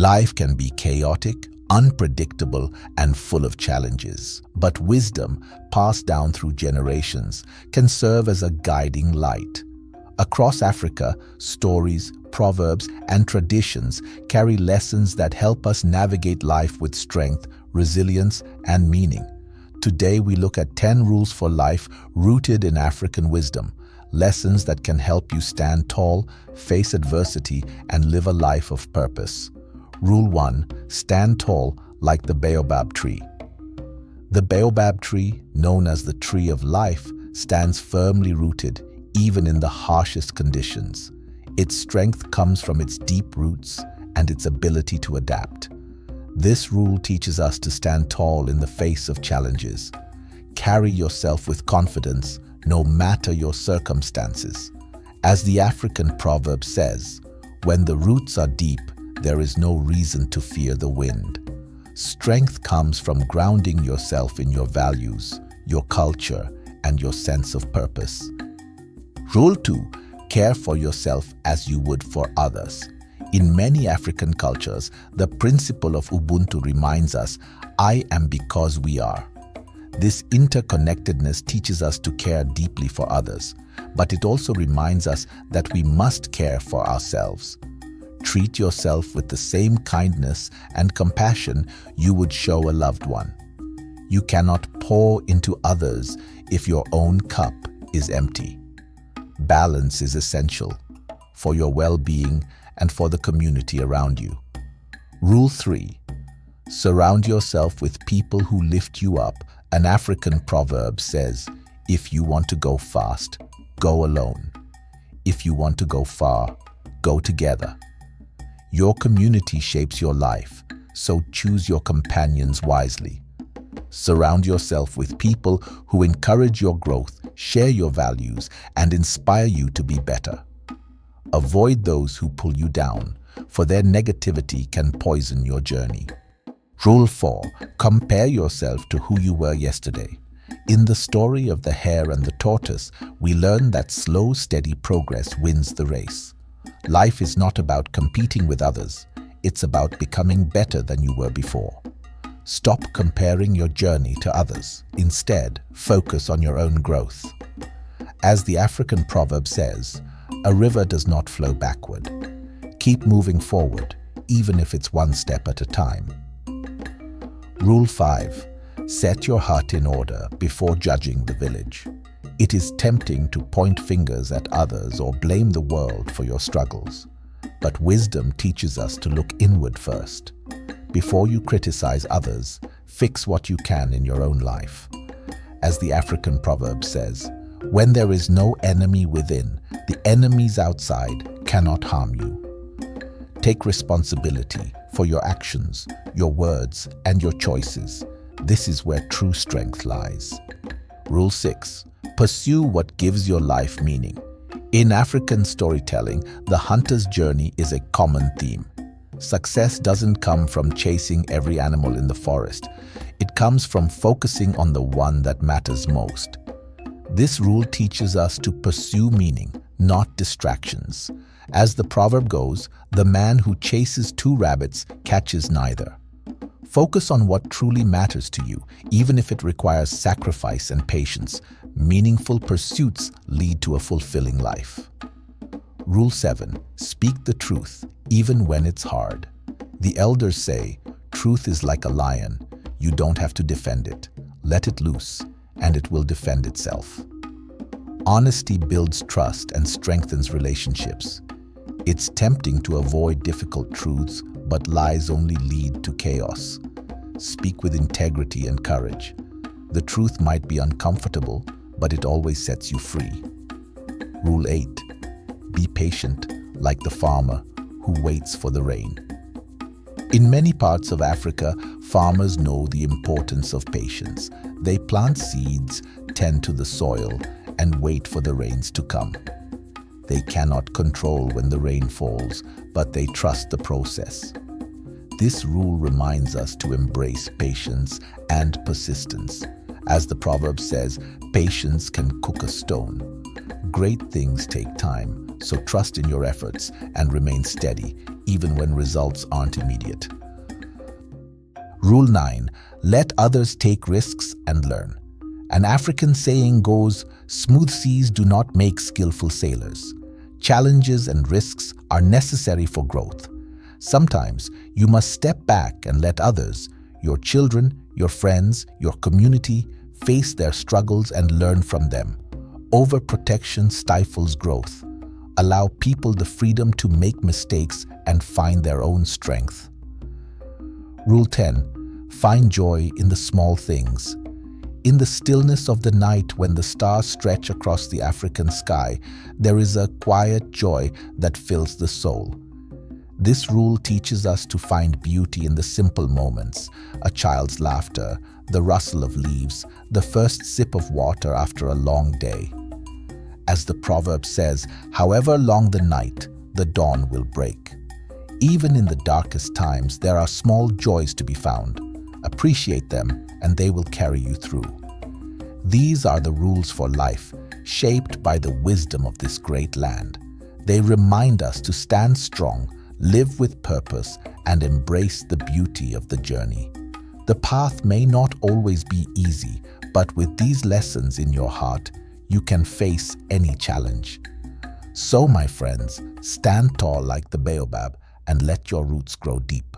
Life can be chaotic, unpredictable, and full of challenges, but wisdom, passed down through generations, can serve as a guiding light. Across Africa, stories, proverbs, and traditions carry lessons that help us navigate life with strength, resilience, and meaning. Today we look at 10 rules for life rooted in African wisdom, lessons that can help you stand tall, face adversity, and live a life of purpose. Rule 1. Stand tall like the baobab tree. The baobab tree, known as the tree of life, stands firmly rooted even in the harshest conditions. Its strength comes from its deep roots and its ability to adapt. This rule teaches us to stand tall in the face of challenges. Carry yourself with confidence, no matter your circumstances. As the African proverb says, when the roots are deep, there is no reason to fear the wind. Strength comes from grounding yourself in your values, your culture, and your sense of purpose. Rule 2. Care for yourself as you would for others. In many African cultures, the principle of Ubuntu reminds us, I am because we are. This interconnectedness teaches us to care deeply for others, but it also reminds us that we must care for ourselves. Treat yourself with the same kindness and compassion you would show a loved one. You cannot pour into others if your own cup is empty. Balance is essential for your well-being and for the community around you. Rule 3. Surround yourself with people who lift you up. An African proverb says, if you want to go fast, go alone. If you want to go far, go together. Your community shapes your life, so choose your companions wisely. Surround yourself with people who encourage your growth, share your values, and inspire you to be better. Avoid those who pull you down, for their negativity can poison your journey. Rule 4. Compare yourself to who you were yesterday. In the story of the hare and the tortoise, we learn that slow, steady progress wins the race. Life is not about competing with others. It's about becoming better than you were before. Stop comparing your journey to others. Instead, focus on your own growth. As the African proverb says, a river does not flow backward. Keep moving forward, even if it's one step at a time. Rule 5. Set your heart in order before judging the village. It is tempting to point fingers at others or blame the world for your struggles. But wisdom teaches us to look inward first. Before you criticize others, fix what you can in your own life. As the African proverb says, when there is no enemy within, the enemies outside cannot harm you. Take responsibility for your actions, your words, and your choices. This is where true strength lies. Rule 6. Pursue what gives your life meaning. In African storytelling, the hunter's journey is a common theme. Success doesn't come from chasing every animal in the forest. It comes from focusing on the one that matters most. This rule teaches us to pursue meaning, not distractions. As the proverb goes, the man who chases two rabbits catches neither. Focus on what truly matters to you, even if it requires sacrifice and patience. Meaningful pursuits lead to a fulfilling life. Rule 7. Speak the truth, even when it's hard. The elders say, truth is like a lion. You don't have to defend it. Let it loose, and it will defend itself. Honesty builds trust and strengthens relationships. It's tempting to avoid difficult truths, but lies only lead to chaos. Speak with integrity and courage. The truth might be uncomfortable, but it always sets you free. Rule 8. Be patient, like the farmer who waits for the rain. In many parts of Africa, farmers know the importance of patience. They plant seeds, tend to the soil, and wait for the rains to come. They cannot control when the rain falls, but they trust the process. This rule reminds us to embrace patience and persistence. As the proverb says, patience can cook a stone. Great things take time, So trust in your efforts and remain steady, even when results aren't immediate. Rule 9. Let others take risks and learn. An African saying goes, "Smooth seas do not make skillful sailors." Challenges and risks are necessary for growth. Sometimes you must step back and let others, your children, your friends, your community, face their struggles and learn from them. Overprotection stifles growth. Allow people the freedom to make mistakes and find their own strength. Rule 10. Find joy in the small things. In the stillness of the night when the stars stretch across the African sky, there is a quiet joy that fills the soul. This rule teaches us to find beauty in the simple moments: a child's laughter, the rustle of leaves, the first sip of water after a long day. As the proverb says, however long the night, the dawn will break. Even in the darkest times, there are small joys to be found. Appreciate them, and they will carry you through. These are the rules for life, shaped by the wisdom of this great land. They remind us to stand strong, live with purpose, and embrace the beauty of the journey. The path may not always be easy, but with these lessons in your heart, you can face any challenge. So, my friends, stand tall like the baobab and let your roots grow deep.